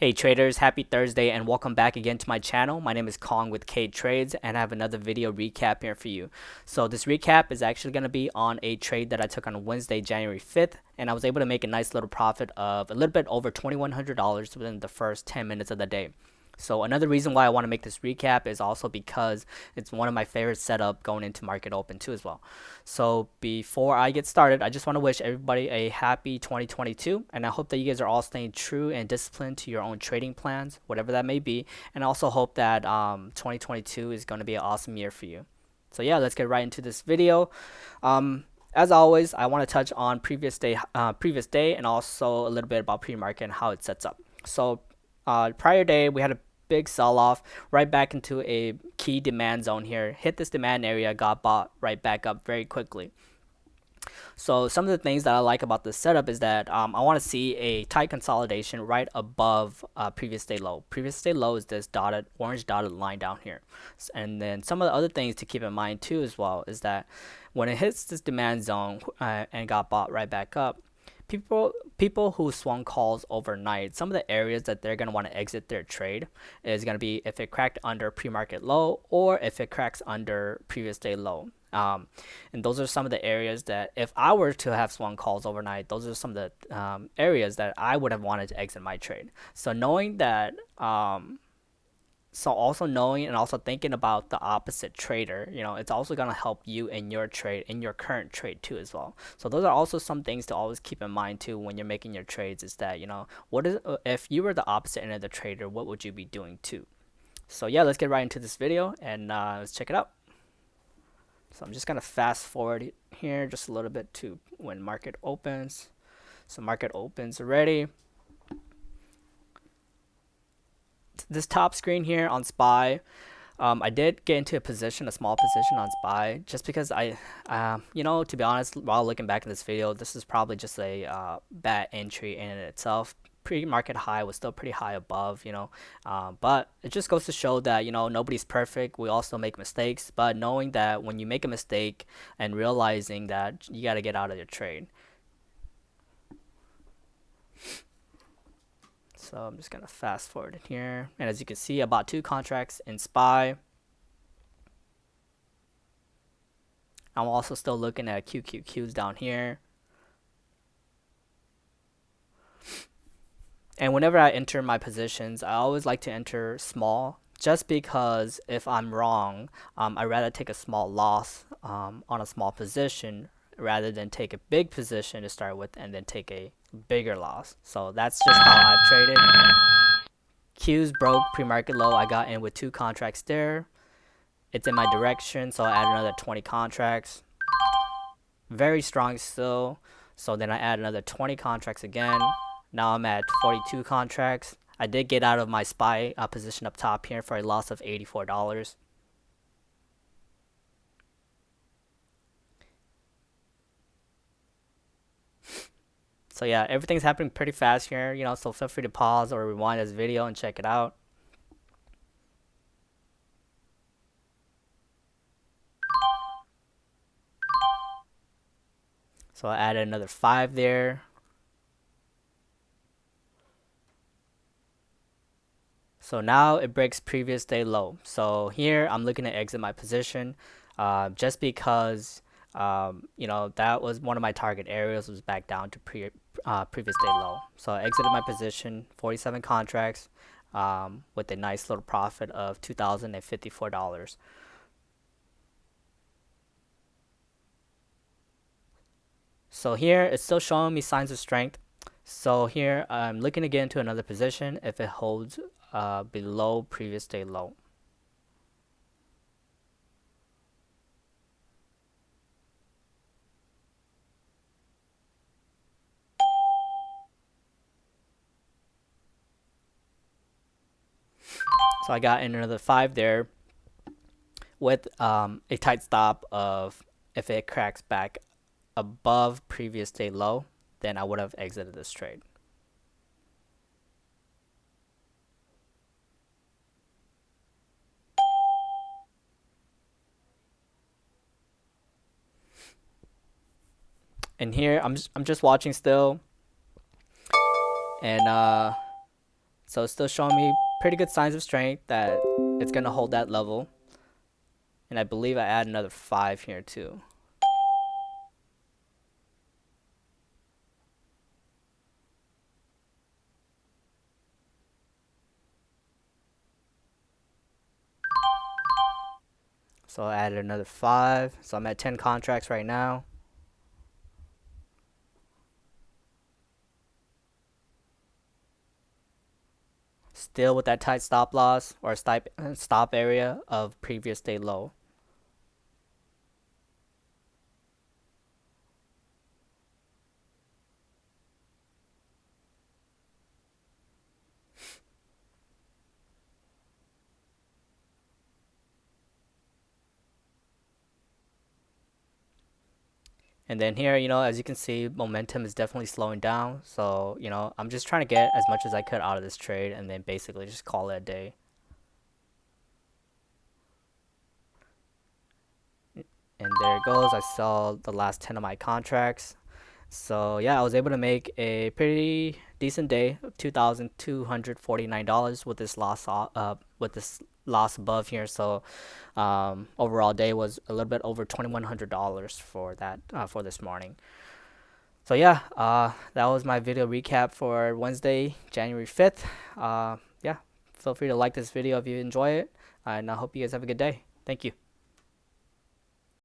Hey traders, happy Thursday and welcome back again to my channel. My name is Kong with K.trades and I have another video recap here for you. So this recap is actually going to be on a trade that I took on Wednesday, January 5th, and I was able to make a nice little profit of a little bit over $2,100 within the first 10 minutes of the day. So another reason why I want to make this recap is also because it's one of my favorite setup going into market open too as well. So before I get started, I just want to wish everybody a happy 2022, and I hope that you guys are all staying true and disciplined to your own trading plans, whatever that may be, and I also hope that 2022 is going to be an awesome year for you. So yeah, let's get right into this video. As always, I want to touch on previous day, and also a little bit about pre-market and how it sets up. So prior day, we had a big sell-off right back into a key demand zone here, hit this demand area, got bought right back up very quickly. So some of the things that I like about this setup is that I want to see a tight consolidation right above previous day low. Previous day low is this orange dotted line down here. And then some of the other things to keep in mind too as well is that when it hits this demand zone and got bought right back up, people who swung calls overnight, some of the areas that they're going to want to exit their trade is going to be if it cracked under pre-market low or if it cracks under previous day low. And those are some of the areas that if I were to have swung calls overnight, those are some of the areas that I would have wanted to exit my trade. So knowing that, so also knowing and also thinking about the opposite trader, it's also going to help you in your trade, in your current trade too as well. So those are also some things to always keep in mind too when you're making your trades is that, what is, if you were the opposite end of the trader, what would you be doing too? So yeah, let's get right into this video and let's check it out. So I'm just going to fast forward here just a little bit to when market opens. So market opens already. This top screen here on SPY, I did get into a small position on SPY, just because to be honest, while looking back at this video, this is probably just a bad entry in itself. Pre-market high was still pretty high above, but it just goes to show that, nobody's perfect. We all still make mistakes, but knowing that when you make a mistake and realizing that you got to get out of your trade. So I'm just going to fast forward in here. And as you can see, I bought 2 contracts in SPY. I'm also still looking at QQQs down here. And whenever I enter my positions, I always like to enter small, just because if I'm wrong, I'd rather take a small loss on a small position rather than take a big position to start with and then take a bigger loss. So that's just how I've traded. Q's broke pre-market low. I got in with 2 contracts there. It's in my direction, so I add another 20 contracts. Very strong still. So then I add another 20 contracts again. Now I'm at 42 contracts. I did get out of my SPY position up top here for a loss of $84. So yeah, everything's happening pretty fast here, so feel free to pause or rewind this video and check it out. So I added another 5 there. So now it breaks previous day low. So here I'm looking to exit my position, just because that was one of my target areas, was back down to previous day low. So I exited my position, 47 contracts, with a nice little profit of $2,054. So here it's still showing me signs of strength. So here I'm looking to get into another position if it holds below previous day low. So I got in another 5 there with a tight stop of if it cracks back above previous day low, then I would have exited this trade. And here I'm just watching still, and So it's still showing me pretty good signs of strength that it's gonna hold that level. And I believe I add another 5 here too. So I added another 5. So I'm at 10 contracts right now. Still with that tight stop loss or stop area of previous day low. And then here, as you can see, momentum is definitely slowing down. So, I'm just trying to get as much as I could out of this trade and then basically just call it a day. And there it goes. I sell the last 10 of my contracts. So yeah, I was able to make a pretty decent day, $2,249 with this loss above here. So overall day was a little bit over $2,100 for that for this morning. So yeah, that was my video recap for Wednesday, January 5th. Yeah, feel free to like this video if you enjoy it, and I hope you guys have a good day. Thank you.